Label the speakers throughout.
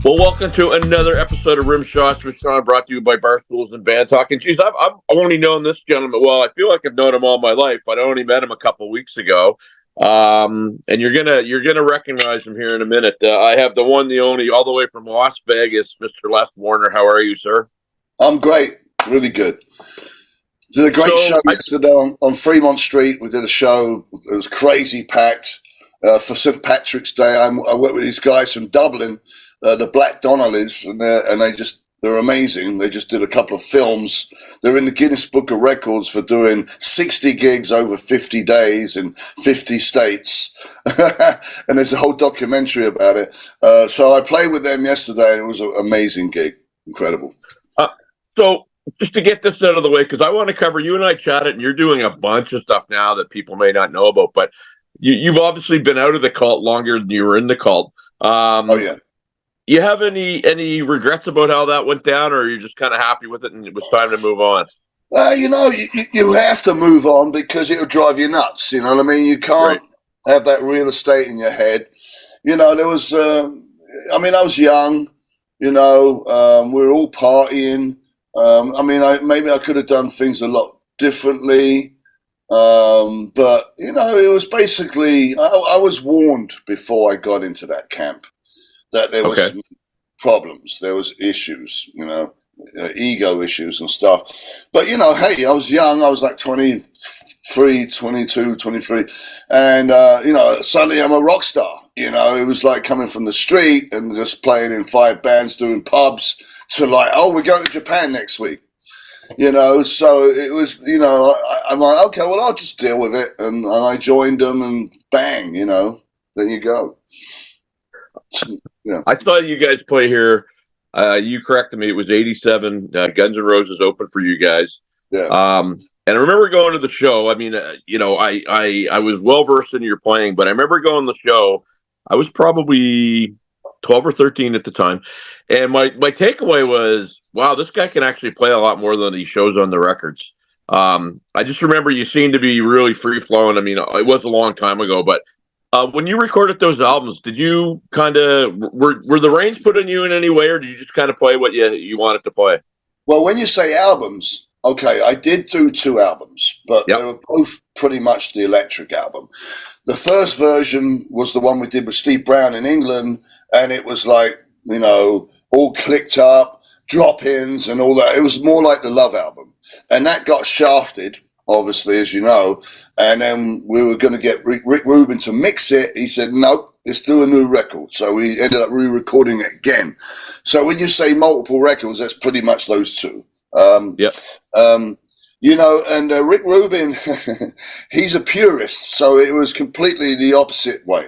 Speaker 1: Well, welcome to another episode of Rimshots with Sean, brought to you by Barstools and Bandtalk. And geez, I've only known this gentleman. Well, I feel like I've known him all my life, but I only met him a couple of weeks ago. And you're gonna recognize him here in a minute. I have the one, the only, all the way from Las Vegas, Mr. Les Warner. How are you, sir?
Speaker 2: I'm great, really good. Did a great show yesterday on Fremont Street. We did a show. It was crazy packed for St. Patrick's Day. I worked with these guys from Dublin, the Black Donnellys, and they're amazing. They just did a couple of films. They're in the Guinness Book of Records for doing 60 gigs over 50 days in 50 states. And there's a whole documentary about it. So I played with them yesterday, and it was an amazing gig. Incredible.
Speaker 1: So just to get this out of the way, because I want to cover, you and I chatted, and you're doing a bunch of stuff now that people may not know about, but you've obviously been out of the cult longer than you were in the cult.
Speaker 2: Oh, yeah.
Speaker 1: You have any regrets about how that went down, or you're just kind of happy with it and it was time to move on?
Speaker 2: You have to move on because it'll drive you nuts. You know what I mean? You can't have that real estate in your head. You know, there was, I was young, we were all partying. Maybe I could have done things a lot differently. But, it was basically, I was warned before I got into that camp that there was problems, there was issues, ego issues and stuff. But, hey, I was young. I was like 23, 22, 23. And, suddenly I'm a rock star. It was like coming from the street and just playing in 5 bands, doing pubs, to like, oh, we're going to Japan next week. So it was, I'm like, okay, well, I'll just deal with it. And I joined them and bang, there you go. Yeah.
Speaker 1: I saw you guys play here. You corrected me. It was 87. Guns N' Roses opened for you guys.
Speaker 2: Yeah.
Speaker 1: And I remember going to the show. I mean, I was well versed in your playing, but I remember going to the show. I was probably 12 or 13 at the time. And my takeaway was, wow, this guy can actually play a lot more than he shows on the records. I just remember you seemed to be really free flowing. I mean, it was a long time ago, but when you recorded those albums, did you kind of, were the reins put on you in any way, or did you just kind of play what you wanted to play?
Speaker 2: Well, when you say albums, okay, I did do 2 albums, but they were both pretty much the Electric album. The first version was the one we did with Steve Brown in England, and it was like, all clicked up, drop-ins and all that. It was more like the Love album. And that got shafted, obviously, as you know. And then we were going to get Rick Rubin to mix it. He said, nope, let's do a new record. So we ended up re-recording it again. So when you say multiple records, that's pretty much those 2. And Rick Rubin, he's a purist, so it was completely the opposite way.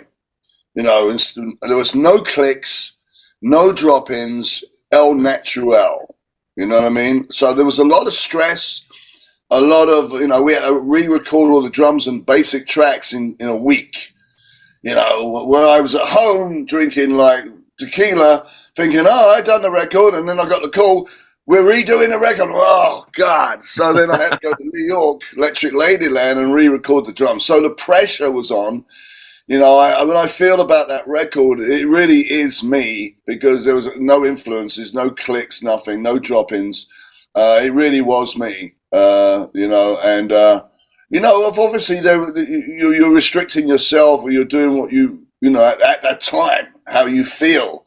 Speaker 2: There was no clicks, no drop-ins, el natural. You know what I mean? So there was a lot of stress, a lot of, we had to re-record all the drums and basic tracks in a week. Where I was at home drinking like tequila, thinking, I done the record, and then I got the call, we're redoing the record. Oh, God. So then I had to go to New York, Electric Ladyland, and re-record the drums. So the pressure was on. When I feel about that record, it really is me, because there was no influences, no clicks, nothing, no drop-ins. It really was me, obviously you're restricting yourself, or you're doing what at that time, how you feel,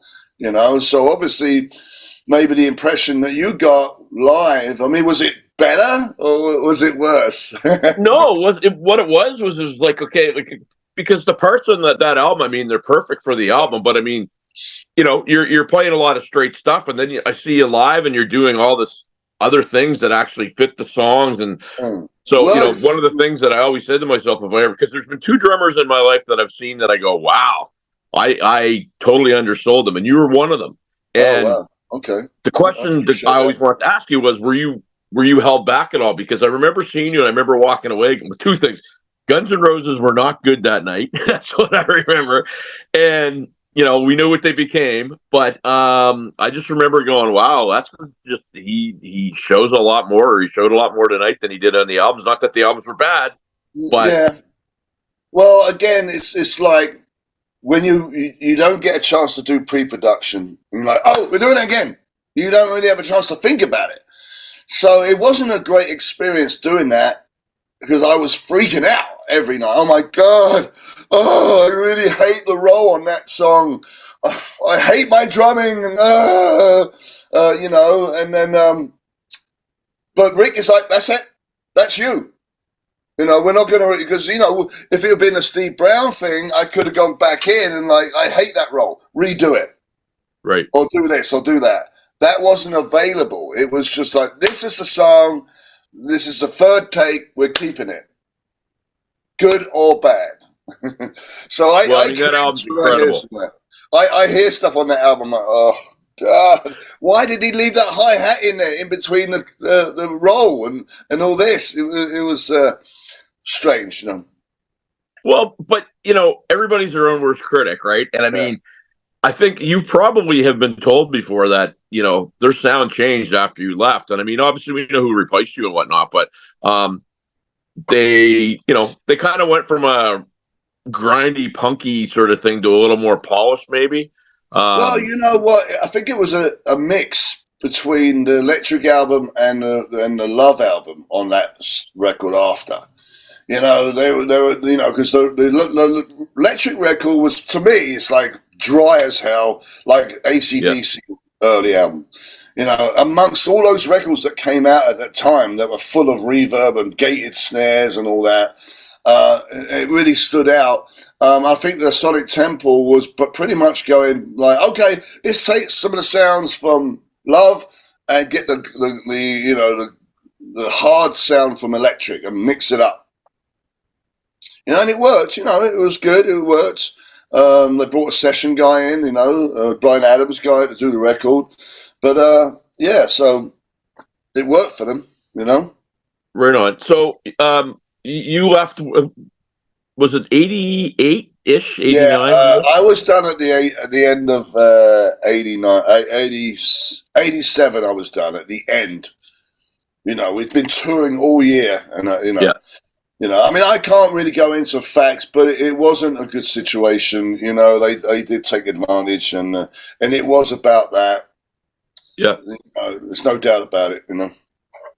Speaker 2: So obviously, maybe the impression that you got live, was it better or was it worse?
Speaker 1: No, what it was like, okay, because the parts on that album, they're perfect for the album, but you're playing a lot of straight stuff, and then I see you live and you're doing all this other things that actually fit the songs. And so, one of the things that I always said to myself, because there's been 2 drummers in my life that I've seen that I go, wow, I totally undersold them, and you were one of them. And
Speaker 2: wow. Okay.
Speaker 1: The question that I always wanted to ask you was, were you held back at all? Because I remember seeing you, and I remember walking away with 2 things. Guns N' Roses were not good that night. That's what I remember. And, we knew what they became. But I just remember going, wow, that's just, he shows a lot more, or he showed a lot more tonight than he did on the albums. Not that the albums were bad, but...
Speaker 2: Yeah. Well, again, it's like, when you don't get a chance to do pre-production, and you're like, oh, we're doing it again. You don't really have a chance to think about it. So it wasn't a great experience doing that because I was freaking out every night. Oh my God. Oh, I really hate the roll on that song. I hate my drumming. And, and then, but Rick is like, that's it. That's you. We're not going to, because, if it had been a Steve Brown thing, I could have gone back in and like, I hate that role. Redo it.
Speaker 1: Right.
Speaker 2: Or do this or do that. That wasn't available. It was just like, this is the song. This is the third take. We're keeping it. Good or bad. So
Speaker 1: that album's incredible.
Speaker 2: I hear stuff on that album. Like, oh, God. Why did he leave that hi-hat in there in between the roll and all this? It was strange,
Speaker 1: Well, but, everybody's their own worst critic, right? And I mean, I think you probably have been told before that, their sound changed after you left. And I mean, obviously we know who replaced you and whatnot, but they kind of went from a grindy, punky sort of thing to a little more polished, maybe.
Speaker 2: Well, you know what? I think it was a mix between the Electric album and the Love album on that record after. They were because the Electric record was, to me, it's like dry as hell, like AC/DC early album. Amongst all those records that came out at that time that were full of reverb and gated snares and all that, it really stood out. I think the Sonic Temple was pretty much going like, okay, let's take some of the sounds from Love and get the hard sound from Electric and mix it up. And it worked. It was good. It worked. They brought a session guy in, Brian Adams guy to do the record. But, so it worked for them,
Speaker 1: Right on. So you left, was it 88-ish, 89?
Speaker 2: Yeah, I was done at the end of 89, 87 I was done at the end. We'd been touring all year and, I mean, I can't really go into facts, but it wasn't a good situation. They did take advantage, and it was about that.
Speaker 1: Yeah,
Speaker 2: there's no doubt about it.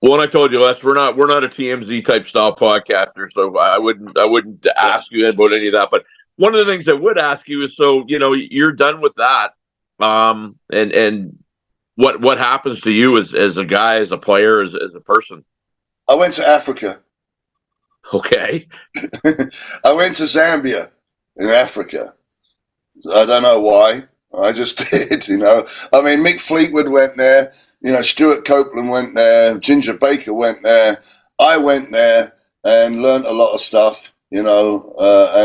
Speaker 1: Well, and I told you, Les, we're not a TMZ type style podcaster, so I wouldn't ask you about any of that. But one of the things I would ask you is, so you're done with that, and what happens to you as a guy, as a player, as a person?
Speaker 2: I went to Africa.
Speaker 1: Okay.
Speaker 2: I went to Zambia in Africa. I don't know why. I just did, I mean, Mick Fleetwood went there. Stuart Copeland went there. Ginger Baker went there. I went there and learned a lot of stuff, you know what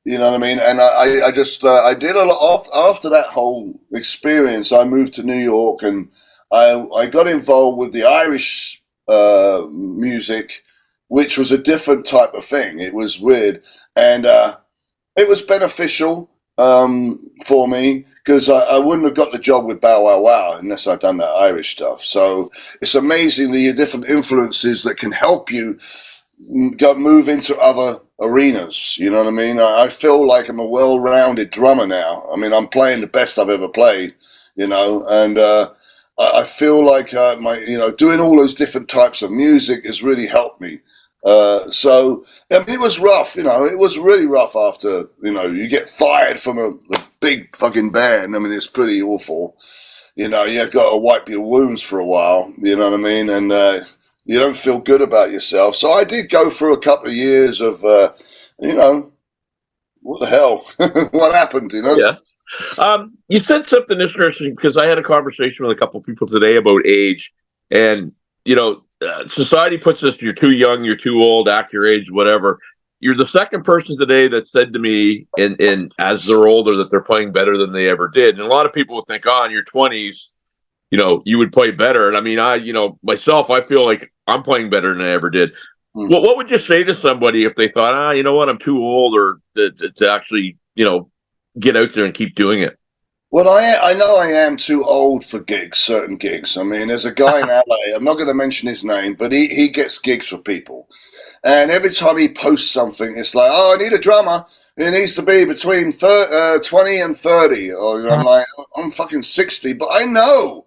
Speaker 2: I mean? And I just, I did a lot after that whole experience. I moved to New York and I got involved with the Irish music, which was a different type of thing. It was weird. And it was beneficial for me because I wouldn't have got the job with Bow Wow Wow unless I'd done that Irish stuff. So it's amazing the different influences that can help you move into other arenas. You know what I mean? I feel like I'm a well-rounded drummer now. I mean, I'm playing the best I've ever played, and I feel like doing all those different types of music has really helped me. So I mean, it was rough, it was really rough after, you get fired from a big fucking band. I mean, it's pretty awful. You've got to wipe your wounds for a while, you know what I mean? And you don't feel good about yourself. So I did go through a couple of years of, what the hell? What happened,
Speaker 1: Yeah. You said something interesting because I had a conversation with a couple of people today about age, and society puts us, you're too young, you're too old, act your age, whatever. You're the second person today that said to me, and as they're older, that they're playing better than they ever did. And a lot of people would think, in your 20s, you would play better. And I mean, myself, I feel like I'm playing better than I ever did. What would you say to somebody if they thought, you know what, I'm too old, or to actually, get out there and keep doing it?
Speaker 2: Well, I know I am too old for gigs, certain gigs. I mean, there's a guy in LA, I'm not going to mention his name, but he gets gigs for people. And every time he posts something, it's like, I need a drummer. It needs to be between 20 and 30. Or I'm like, I'm fucking 60, but I know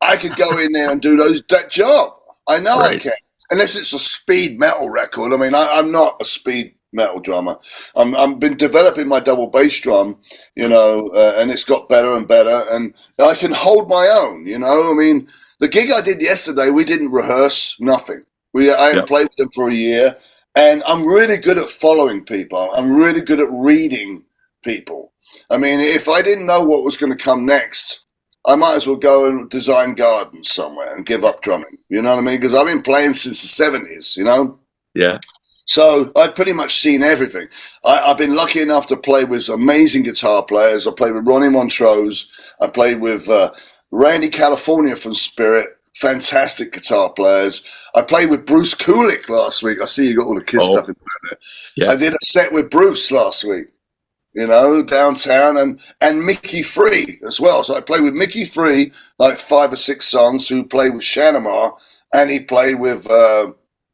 Speaker 2: I could go in there and do that job. I know I can. Unless it's a speed metal record. I mean, I'm not a speed metal drummer. I've been developing my double bass drum, and it's got better and better, and I can hold my own. I mean, the gig I did yesterday, we didn't rehearse, nothing. I hadn't played with them for a year, and I'm really good at following people. I'm really good at reading people. I mean, if I didn't know what was going to come next, I might as well go and design gardens somewhere and give up drumming. You know what I mean? Because I've been playing since the 70s,
Speaker 1: Yeah.
Speaker 2: So I've pretty much seen everything. I've been lucky enough to play with amazing guitar players. I played with Ronnie Montrose. I played with Randy California from Spirit. Fantastic guitar players. I played with Bruce Kulick last week. I see you got all the Kiss stuff in there. Yeah. I did a set with Bruce last week, downtown, and Mickey Free as well. So I played with Mickey Free, like 5 or 6 songs, who played with Shalimar, and he played with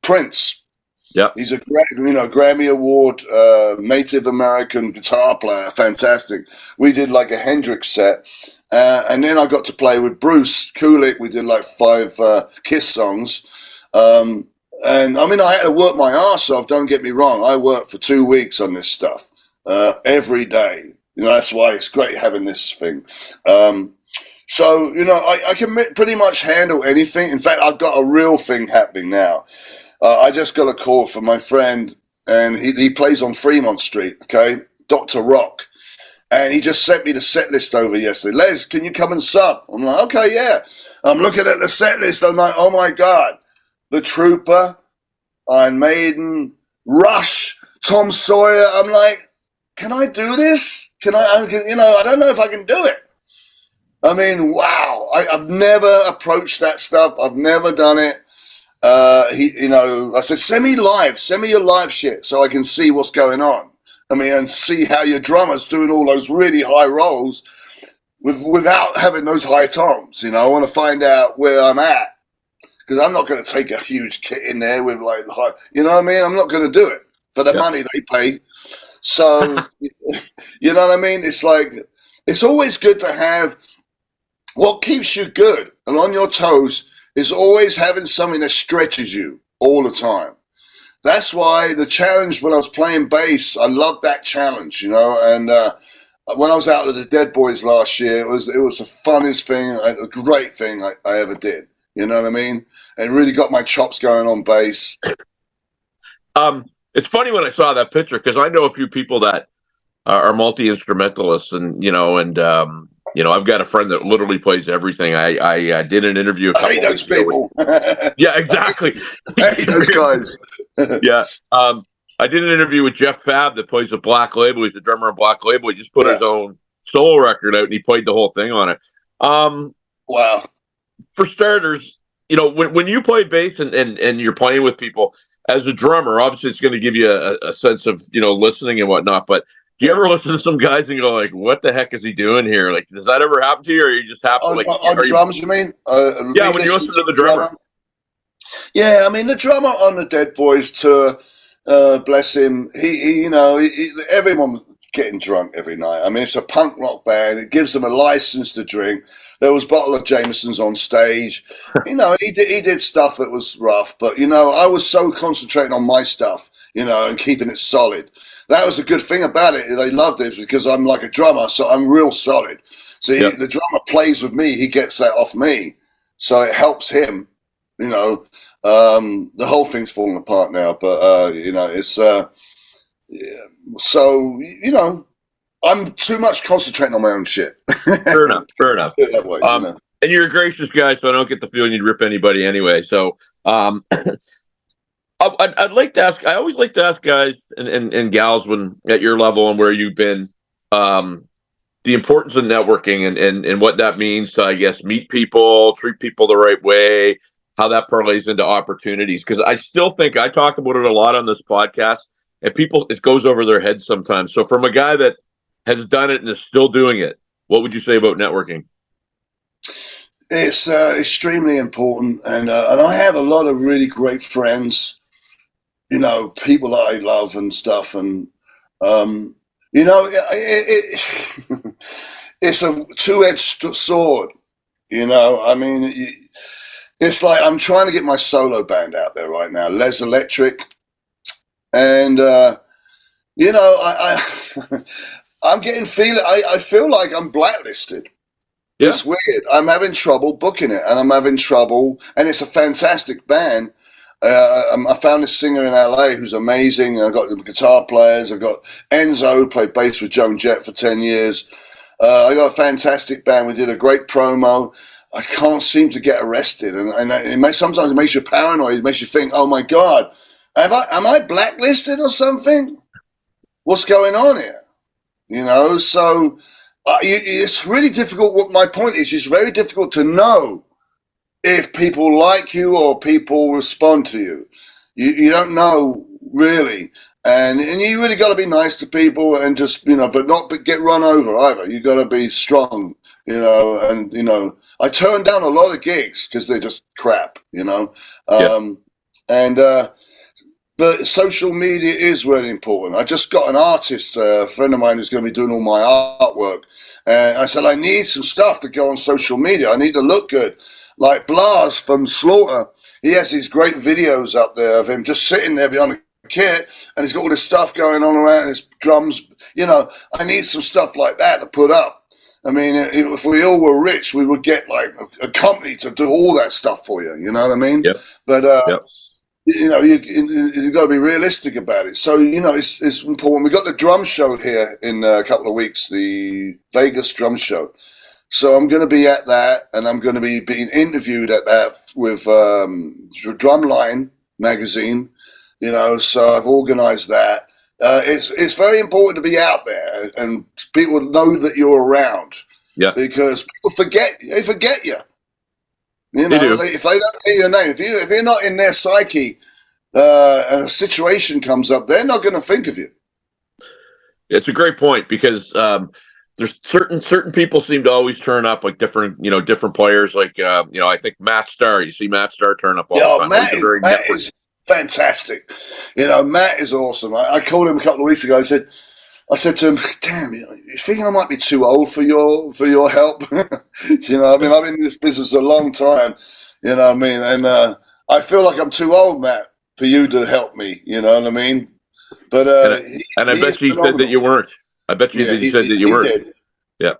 Speaker 2: Prince.
Speaker 1: Yeah,
Speaker 2: he's a Grammy Award Native American guitar player. Fantastic. We did like a Hendrix set, and then I got to play with Bruce Kulick. We did like 5 Kiss songs, and I mean I had to work my arse off. Don't get me wrong. I worked for 2 weeks on this stuff every day. That's why it's great having this thing. So I can pretty much handle anything. In fact, I've got a real thing happening now. I just got a call from my friend, and he plays on Fremont Street, okay? Dr. Rock. And he just sent me the set list over yesterday. Les, can you come and sub? I'm like, okay, yeah. I'm looking at the set list. I'm like, oh, my God. The Trooper, Iron Maiden, Rush, Tom Sawyer. I'm like, can I do this? I don't know if I can do it. I mean, wow. I've never approached that stuff. I've never done it. I said, send me your live shit so I can see what's going on. I mean, and see how your drummer's doing all those really high rolls without having those high toms. I want to find out where I'm at, because I'm not going to take a huge kit in there with like high, you know what I mean? I'm not going to do it for the money they pay. So, you know what I mean? It's like, it's always good to have what keeps you good and on your toes is always having something that stretches you all the time. That's why the challenge when I was playing bass, I loved that challenge, and when I was out with the Dead Boys last year, it was the funnest thing, a great thing I ever did. You know what I mean? And really got my chops going on bass.
Speaker 1: It's funny when I saw that picture, because I know a few people that are multi-instrumentalists, and I've got a friend that literally plays everything. I did an interview.
Speaker 2: I hate those people.
Speaker 1: Yeah, exactly.
Speaker 2: I hate those guys.
Speaker 1: Yeah. I did an interview with Jeff Fab that plays with Black Label. He's the drummer of Black Label. He just put his own solo record out, and he played the whole thing on it.
Speaker 2: Wow.
Speaker 1: For starters, when you play bass and you're playing with people, as a drummer, obviously it's going to give you a sense of, listening and whatnot, but do you ever listen to some guys and go like, what the heck is he doing here? Like, does that ever happen to you, or you just have to
Speaker 2: on drums, you mean?
Speaker 1: Yeah, when you listen to the drummer.
Speaker 2: Yeah, I mean, the drummer on the Dead Boys tour, bless him, he everyone was getting drunk every night. I mean, it's a punk rock band. It gives them a license to drink. There was a bottle of Jameson's on stage. He did stuff that was rough, but, I was so concentrating on my stuff, and keeping it solid. That was a good thing about it. They loved it because I'm like a drummer, so I'm real solid. So the drummer plays with me. He gets that off me. So it helps him, the whole thing's falling apart now, but, it's, so, I'm too much concentrating on my own shit.
Speaker 1: Fair enough.
Speaker 2: That way,
Speaker 1: And you're a gracious guy, so I don't get the feeling you'd rip anybody anyway. So I'd like to ask. I always like to ask guys and gals when at your level and where you've been, the importance of networking and what that means to, I guess, meet people, treat people the right way, how that parlays into opportunities. Because I still think I talk about it a lot on this podcast, and it goes over their heads sometimes. So from a guy that has done it and is still doing it, what would you say about networking?
Speaker 2: It's extremely important, and I have a lot of really great friends, people that I love and stuff, and You know, it's a two-edged sword. You know, I mean, it's like I'm trying to get my solo band out there right now, Lez Electric, and you know, I'm getting feeling. I feel like I'm blacklisted.
Speaker 1: Yeah.
Speaker 2: It's weird. I'm having trouble booking it, and I'm having trouble. And it's a fantastic band. I found this singer in LA who's amazing. I've got the guitar players. I've got Enzo, who played bass with Joan Jett for 10 years. I got a fantastic band. We did a great promo. I can't seem to get arrested, and sometimes it makes you paranoid. It makes you think, "Oh my God, am I blacklisted or something? What's going on here?" You know, so it's really difficult. What my point is, it's very difficult to know if people like you or people respond to you. You don't know really, and you really got to be nice to people and just, you know, but not get run over either. You got to be strong, you know, and you know. I turned down a lot of gigs because they're just crap, you know, and but social media is really important. I just got an artist, a friend of mine who's going to be doing all my artwork, and I said I need some stuff to go on social media. I need to look good. Like Blas from Slaughter, he has these great videos up there of him just sitting there behind a kit, and he's got all this stuff going on around his drums. You know, I need some stuff like that to put up. I mean, if we all were rich, we would get like a company to do all that stuff for you. You know what I mean?
Speaker 1: Yep.
Speaker 2: But
Speaker 1: Yep.
Speaker 2: you know, you've got to be realistic about it. So you know, it's important. We got the drum show here in a couple of weeks, the Vegas drum show. So I'm going to be at that, and I'm going to be being interviewed at that with Drumline magazine. You know, so I've organised that. It's very important to be out there and people know that you're around.
Speaker 1: Yeah.
Speaker 2: Because people forget you. You know,
Speaker 1: They do.
Speaker 2: if they don't hear your name, if you're not in their psyche, and a situation comes up, they're not going to think of you.
Speaker 1: It's a great point because there's certain people seem to always turn up, like different players. Like you know, I think Matt Starr. You see Matt Starr turn up all the time.
Speaker 2: Matt is fantastic. You know, Matt is awesome. I called him a couple of weeks ago. I said to him, "Damn, you think I might be too old for your help?" You know, I mean, I've been in this business a long time. You know what I mean? And I feel like I'm too old, Matt, for you to help me. You know what I mean? But
Speaker 1: and I bet you said that you weren't. I bet you he said that you weren't.
Speaker 2: Did.
Speaker 1: Yeah.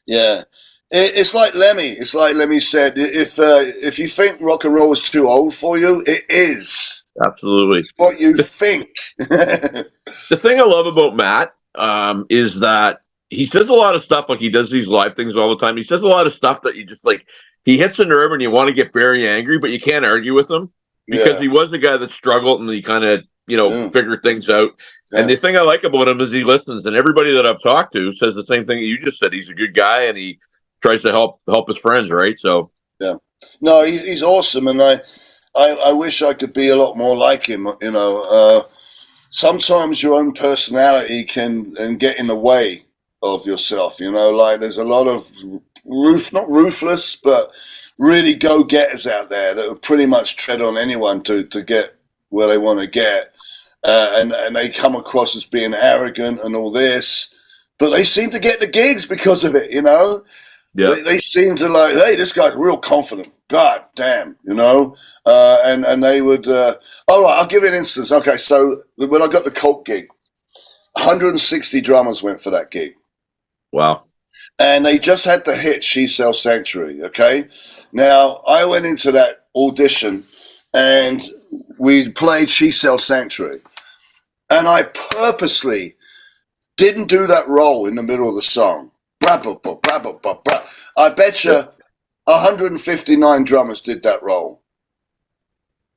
Speaker 2: Yeah. It's like Lemmy. It's like Lemmy said. If you think rock and roll is too old for you, it is.
Speaker 1: Absolutely.
Speaker 2: It's what you think.
Speaker 1: The thing I love about Matt is that he says a lot of stuff, like he does these live things all the time. He says a lot of stuff that you just like, he hits a nerve and you want to get very angry, but you can't argue with him because he was the guy that struggled and he kind of, you know, figured things out. Yeah. And the thing I like about him is he listens, and everybody that I've talked to says the same thing that you just said. He's a good guy and he tries to help his friends, right? So
Speaker 2: yeah, no, he's awesome, and I wish I could be a lot more like him. You know, sometimes your own personality can get in the way of yourself. You know, like there's a lot of not ruthless, but really go-getters out there that will pretty much tread on anyone to get where they want to get, and they come across as being arrogant and all this, but they seem to get the gigs because of it. You know. Yeah. They seem to like, hey, this guy's real confident. God damn, you know? And they would, all right, I'll give you an instance. Okay, so when I got the Cult gig, 160 drummers went for that gig.
Speaker 1: Wow.
Speaker 2: And they just had the hit She Sells Sanctuary, okay? Now, I went into that audition and we played She Sells Sanctuary. And I purposely didn't do that roll in the middle of the song. I bet you 159 drummers did that roll.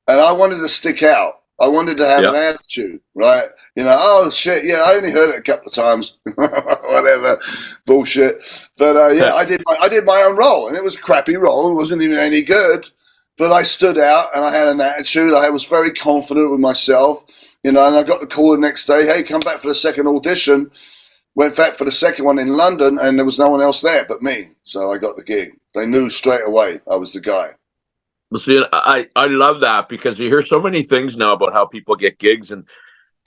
Speaker 2: And I wanted to stick out. I wanted to have an attitude, right? You know, oh, shit, yeah, I only heard it a couple of times. Whatever, bullshit. But, I did my own roll, and it was a crappy roll. It wasn't even any good. But I stood out, and I had an attitude. I was very confident with myself, you know, and I got the call the next day, hey, come back for the second audition. Went back for the second one in London, and there was no one else there but me. So I got the gig. They knew straight away I was the guy.
Speaker 1: Well, see, I love that because you hear so many things now about how people get gigs, and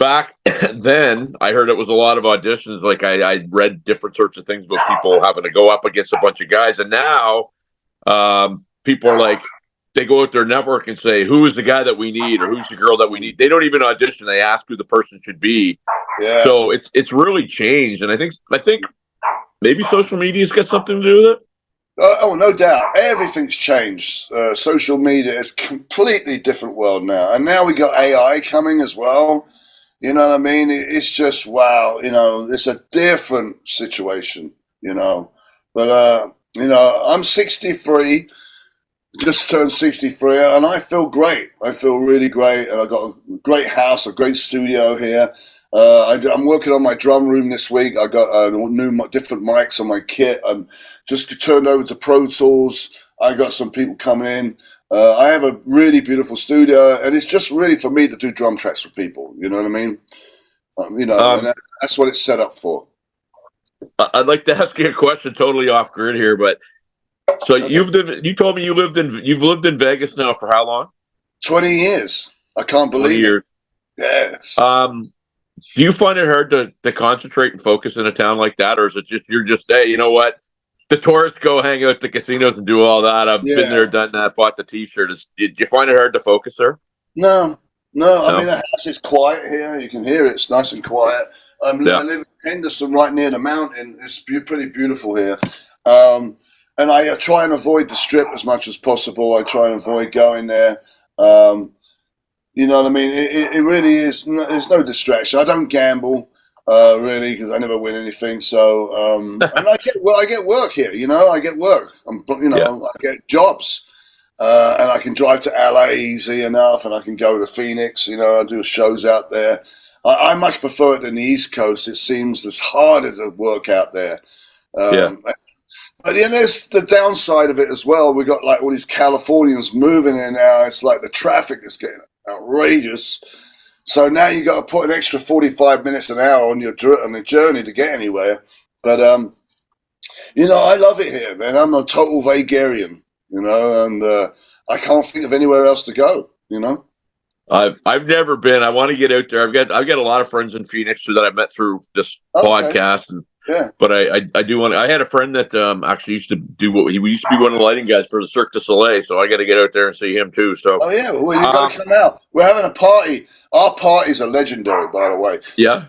Speaker 1: back then, I heard it was a lot of auditions. Like I read different sorts of things about people having to go up against a bunch of guys, and now people are like, they go out their network and say, who is the guy that we need, or who's the girl that we need. They don't even audition; they ask who the person should be.
Speaker 2: Yeah.
Speaker 1: So it's really changed, and I think maybe social media's got something to do with it.
Speaker 2: Oh, no doubt. Everything's changed. Social media is a completely different world now. And now we got AI coming as well. You know what I mean? It's just, wow, you know, it's a different situation, you know. But, you know, I'm 63, just turned 63, and I feel great. I feel really great. And I got a great house, a great studio here. I'm working on my drum room this week. I got different mics on my kit. I'm just turned over to Pro Tools. I got some people coming in. I have a really beautiful studio, and it's just really for me to do drum tracks for people. You know what I mean? You know, and that's what it's set up for.
Speaker 1: I'd like to ask you a question totally off grid here, but so
Speaker 2: Okay.
Speaker 1: you told me you've lived in Vegas now for how long?
Speaker 2: 20 years. I can't believe
Speaker 1: 20 years.
Speaker 2: it. Yes.
Speaker 1: Do you find it hard to concentrate and focus in a town like that, or is it just you're just, hey, you know what? The tourists go hang out at the casinos and do all that. I've been there, done that, bought the T-shirt. Did you find it hard to focus there?
Speaker 2: No. I mean, the house is quiet here. You can hear it. It's nice and quiet. I live in Henderson, right near the mountain. It's pretty beautiful here. And I try and avoid the Strip as much as possible. I try and avoid going there. You know what I mean? It really is. There's no distraction. I don't gamble really because I never win anything. So and I get work here. You know, I get work. I get jobs, and I can drive to LA easy enough, and I can go to Phoenix. You know, I do shows out there. I much prefer it than the East Coast. It seems it's harder to work out there. But then there's the downside of it as well. We got like all these Californians moving in now. It's like the traffic is getting outrageous. So now you got to put an extra 45 minutes an hour on the journey to get anywhere. But you know, I love it here, man. I'm a total Vagarian, you know, and I can't think of anywhere else to go. You know,
Speaker 1: I've never been. I want to get out there. I've got a lot of friends in Phoenix that I met through this podcast, and but I do want. I had a friend that actually used to do we used to be one of the lighting guys for the Cirque du Soleil, so I got to get out there and see him too. So
Speaker 2: well, you got to come out. We're having a party. Our parties are legendary, by the way.
Speaker 1: Yeah,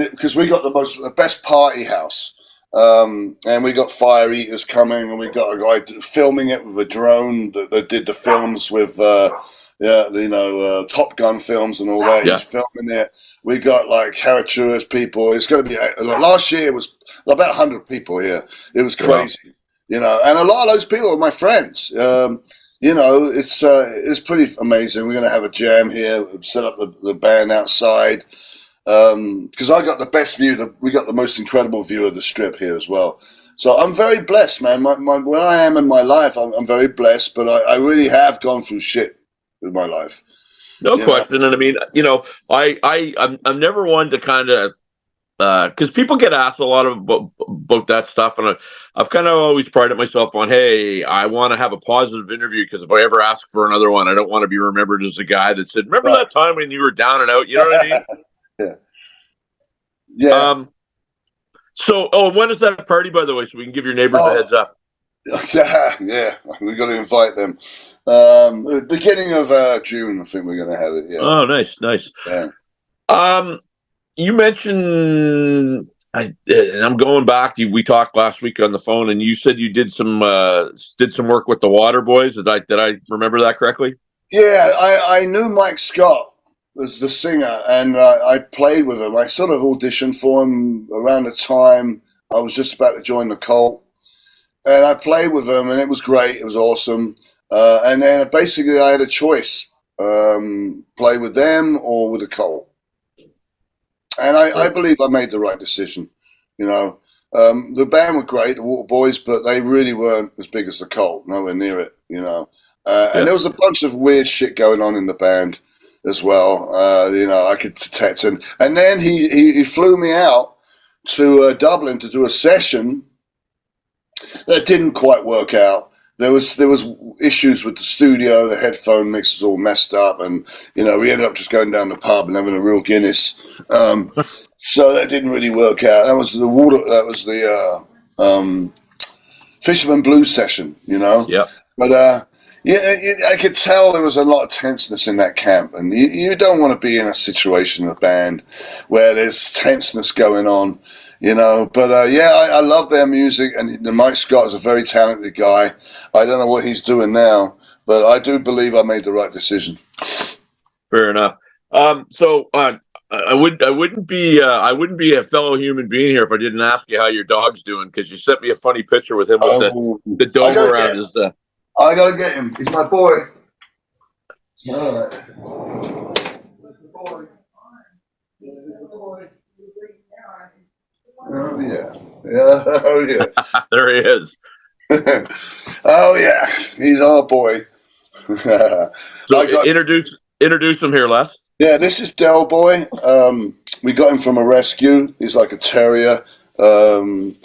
Speaker 2: because we got the best party house, and we got fire eaters coming, and we got a guy filming it with a drone that did the films with. Top Gun films and all that. He's filming it. We got like caricatures people. It's going to be last year it was about 100 people here. It was crazy, you know. And a lot of those people are my friends. You know, it's pretty amazing. We're going to have a jam here. Set up the band outside because I got the best view. We got the most incredible view of the Strip here as well. So I'm very blessed, man. Where I am in my life, I'm very blessed. But I really have gone through shit with my life.
Speaker 1: No question. And I mean, you know, I'm never one to kind of because people get asked a lot about that stuff, and I've kind of always prided myself on, hey, I want to have a positive interview because if I ever ask for another one, I don't want to be remembered as a guy that said, "Remember that time when you were down and out?" You know what I mean?
Speaker 2: Yeah.
Speaker 1: So, when is that party, by the way, so we can give your neighbors a heads up?
Speaker 2: Yeah, we got to invite them. Beginning of June, I think we're going to have it. Yeah.
Speaker 1: Oh, nice. Yeah. You mentioned, and I'm going back. We talked last week on the phone, and you said you did some work with the Water Boys. Did I remember that correctly?
Speaker 2: Yeah, I knew Mike Scott was the singer, and I played with him. I sort of auditioned for him around the time I was just about to join the Cult. And I played with them, and it was great. It was awesome. And then basically I had a choice, play with them or with the Cult. And I believe I made the right decision. You know, the band were great, the Water Boys, but they really weren't as big as the Cult, nowhere near it, you know. And there was a bunch of weird shit going on in the band as well. You know, I could detect. And then he flew me out to Dublin to do a session that didn't quite work out. there was issues with the studio. The headphone mix was all messed up, and we ended up just going down the pub and having a real Guinness. So that didn't really work out. That was the Fisherman Blues session,
Speaker 1: Yeah.
Speaker 2: But I could tell there was a lot of tenseness in that camp, and you don't want to be in a situation in a band where there's tenseness going on. But I love their music, and Mike Scott is a very talented guy. I don't know what he's doing now, but I do believe I made the right decision.
Speaker 1: Fair enough. I wouldn't be a fellow human being here if I didn't ask you how your dog's doing, because you sent me a funny picture with him with the dome around his.
Speaker 2: I gotta get him. He's my boy. All right. Oh yeah. Oh yeah.
Speaker 1: There he is.
Speaker 2: Oh yeah, he's our boy.
Speaker 1: So introduce him here, Les.
Speaker 2: Yeah, this is Del Boy. We got him from a rescue. He's like a terrier, and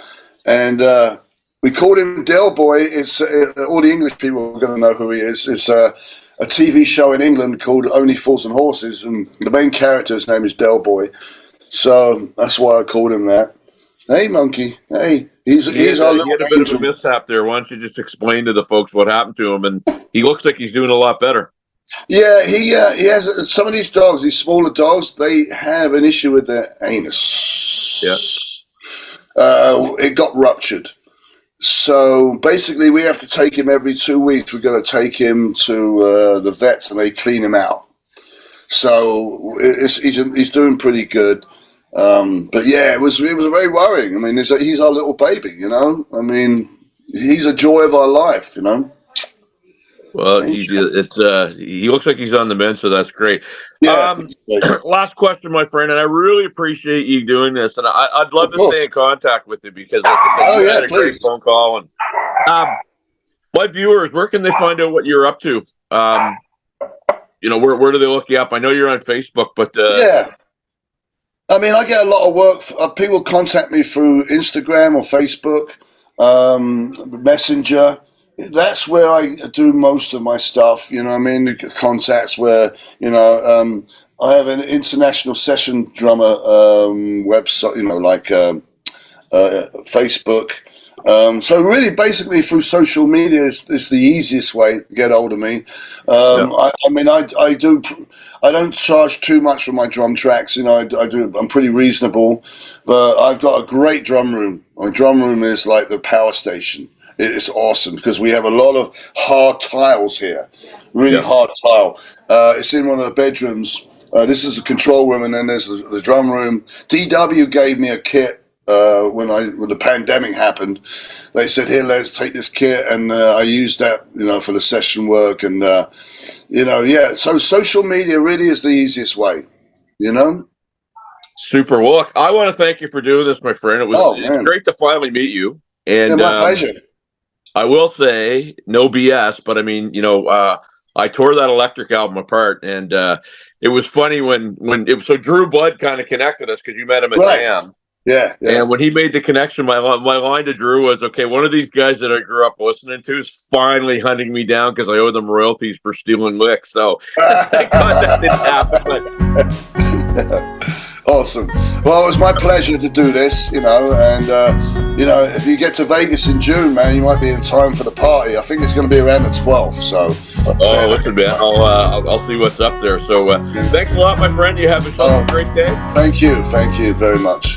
Speaker 2: we called him Del Boy. It's all the English people are going to know who he is. It's a TV show in England called Only Fools and Horses, and the main character's name is Del Boy. So that's why I called him that. Hey, monkey. Hey, he's our little
Speaker 1: He had a bit of a mishap there. Why don't you just explain to the folks what happened to him? And he looks like he's doing a lot better.
Speaker 2: Yeah, he has some of these dogs, these smaller dogs, they have an issue with their anus.
Speaker 1: Yeah.
Speaker 2: It got ruptured. So basically we have to take him every 2 weeks. We've got to take him to the vets and they clean him out. So he's doing pretty good. But yeah, it was very worrying. I mean, he's our little baby, I mean, he's a joy of our life,
Speaker 1: Well, he looks like he's on the mend, so that's great.
Speaker 2: Yeah.
Speaker 1: Last question, my friend, and I really appreciate you doing this, and I'd love to stay in contact with you because, like I said, you had a great phone call. And my viewers, where can they find out what you're up to? Where do they look you up? I know you're on Facebook, but
Speaker 2: yeah. I mean, I get a lot of work. People contact me through Instagram or Facebook, Messenger. That's where I do most of my stuff, the contacts where, I have an international session drummer website, Facebook. So really, basically, through social media is the easiest way to get hold of me. I don't charge too much for my drum tracks. I'm pretty reasonable, but I've got a great drum room. My drum room is like the power station. It's awesome because we have a lot of hard tiles here, really hard tile. It's in one of the bedrooms. This is the control room, and then there's the drum room. DW gave me a kit when the pandemic happened. They said, "Here, Les, take this kit," and I used that, for the session work. And So social media really is the easiest way,
Speaker 1: Super. Well, look, I want to thank you for doing this, my friend. It's great to finally meet you. And
Speaker 2: my pleasure.
Speaker 1: I will say, no BS, but I mean, I tore that Electric album apart, and it was funny when Drew Blood kind of connected us because you met him at NAMM.
Speaker 2: Yeah.
Speaker 1: And when he made the connection, my line to Drew was, okay, one of these guys that I grew up listening to is finally hunting me down because I owe them royalties for stealing licks. So thank God that didn't happen.
Speaker 2: Awesome. Well, it was my pleasure to do this, and if you get to Vegas in June, man, you might be in time for the party. I think it's going to be around the 12th. So.
Speaker 1: Listen, man, I'll see what's up there. So, thanks a lot, my friend. You have yourself a great day.
Speaker 2: Thank you very much.